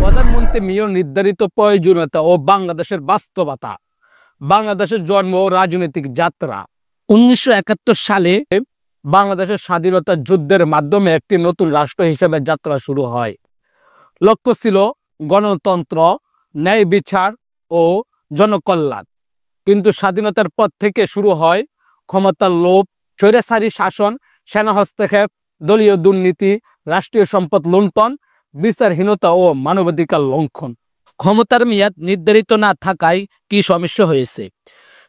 প্রধানমন্ত্রী মেয়র নির্ধারিত প্রয়োজনীয়তা ও বাংলাদেশের বাস্তবতা। বাংলাদেশের জন্ম ও রাজনৈতিক যাত্রা। 1971 সালে বাংলাদেশের স্বাধীনতা যুদ্ধের মাধ্যমে একটি নতুন রাষ্ট্র হিসেবে যাত্রা শুরু হয়। লক্ষ্য ছিল গণতন্ত্র, ন্যায় বিচার ও জনকল্যাণ। কিন্তু স্বাধীনতার পর থেকে শুরু হয় ক্ষমতার লোভ, স্বৈরাচারী শাসন, সেনা হস্তক্ষেপ, দলীয় দুর্নীতি, রাষ্ট্রীয় সম্পদ লুণ্ঠন, বিচারহীনতা ও মানবাধিকার লঙ্ঘন। ক্ষমতার মেয়াদ নির্ধারিত না থাকায় কি সমস্যা হয়েছে?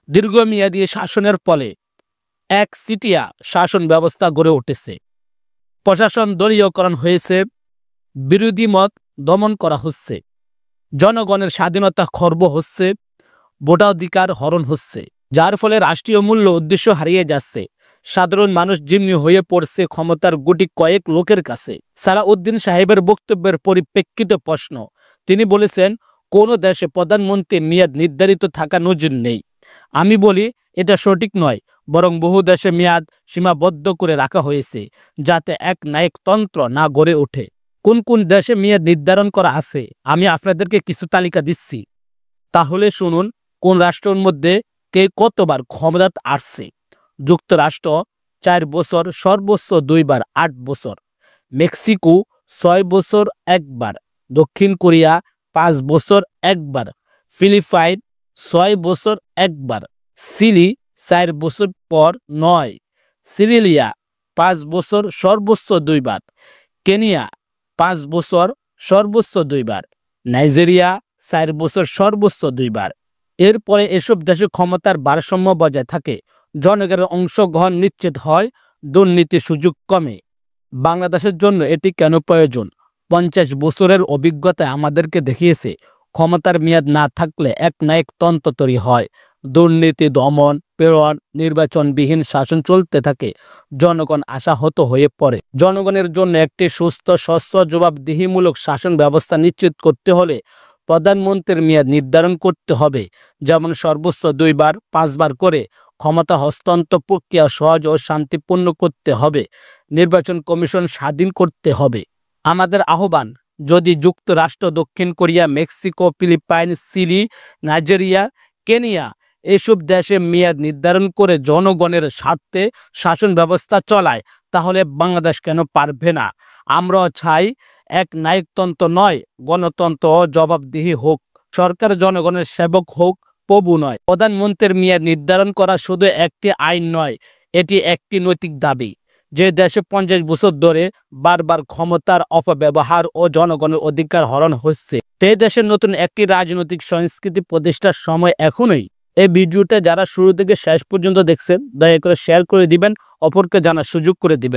দীর্ঘমেয়াদী শাসনের ফলে একচেটিয়া শাসন ব্যবস্থা গড়ে উঠেছে। প্রশাসন দলীয়করণ হয়েছে, বিরোধী মত দমন করা হচ্ছে, জনগণের স্বাধীনতা খর্ব হচ্ছে, ভোটাধিকার হরণ হচ্ছে, যার ফলে রাষ্ট্রীয় মূল্য উদ্দেশ্য হারিয়ে যাচ্ছে। সাধারণ মানুষ জিম্মি হয়ে পড়ছে ক্ষমতার গুটি কয়েক লোকের কাছে। সালাউদ্দিন সাহেবের বক্তব্যের পরিপ্রেক্ষিতে প্রশ্ন। তিনি বলেছেন, কোনো দেশে প্রধানমন্ত্রীর মেয়াদ নির্ধারিত থাকা নজির নেই। আমি বলি এটা সঠিক নয়, বরং বহু দেশে মেয়াদ সীমাবদ্ধ করে রাখা হয়েছে যাতে এক নায়কতন্ত্র না গড়ে ওঠে। কোন কোন দেশে মেয়াদ নির্ধারণ করা আছে আমি আপনাদেরকে কিছু তালিকা দিচ্ছি, তাহলে শুনুন কোন রাষ্ট্রের মধ্যে কে কতবার ক্ষমতা আসছে। যুক্তরাষ্ট্র 4 বছর, সর্বোচ্চ 2 বার 8 বছর। মেক্সিকো 6 বছর 1 বার। দক্ষিণ কোরিয়া 5 বছর 1 বার। ফিলিপাইন 6 বছর 1 বার। চিলি 4 বছর পর 9। সিরিলিয়া 5 বছর, সর্বোচ্চ 2 বার। কেনিয়া 5 বছর, সর্বোচ্চ 2 বার। নাইজেরিয়া 4 বছর, সর্বোচ্চ 2 বার। এরপরে এসব দেশে ক্ষমতার ভারসাম্য বজায় থাকে, জনগণের অংশগ্রহণ নিশ্চিত হয়, দুর্নীতির সুযোগ কমে। বাংলাদেশের জন্য এটি কেন প্রয়োজন? 50 বছরের অভিজ্ঞতা আমাদেরকে দেখিয়েছে ক্ষমতার মেয়াদ না থাকলে এক নায়কতন্ত্র তৈরি হয়, দুর্নীতি দমন, প্রেরণ, নির্বাচনবিহীন শাসন চলতে থাকে, জনগণ আশাহত হয়ে পড়ে। জনগণের জন্য একটি সুস্থ, স্বচ্ছ, জবাবদিহিমূলক শাসন ব্যবস্থা নিশ্চিত করতে হলে প্রধানমন্ত্রীর মেয়াদ নির্ধারণ করতে হবে, যেমন সর্বোচ্চ 2 বার 5 বার করে। ক্ষমতা হস্তান্তর প্রক্রিয়া সহজ ও শান্তিপূর্ণ করতে হবে। নির্বাচন কমিশন স্বাধীন করতে হবে। আমাদের আহ্বান, যদি যুক্তরাষ্ট্র, দক্ষিণ Korea, Mexico, Philippine, Chile, Nigeria, Kenya এসব দেশে মেয়াদ নির্ধারণ করে জনগণের স্বার্থে শাসন ব্যবস্থা চলায়, তাহলে বাংলাদেশ কেন পারবে না? আমরাও চাই এক নায়কতন্ত্র নয়, গণতন্ত্র ও জবাবদিহি হোক। সরকার জনগণের সেবক হোক, প্রভু নয়। প্রধানমন্ত্রীর মেয়াদ নির্ধারণ করা শুধু একটি আইন নয়, এটি একটি নৈতিক দাবি। যে দেশে 50 বছর ধরে বারবার ক্ষমতার অপব্যবহার ও জনগণের অধিকার হরণ হচ্ছে, সেই দেশের নতুন একটি রাজনৈতিক সংস্কৃতি প্রতিষ্ঠার সময় এখনই। এই ভিডিওটা যারা শুরু থেকে শেষ পর্যন্ত দেখছেন, দয়া করে শেয়ার করে দিবেন, অপরকে জানার সুযোগ করে দিবেন।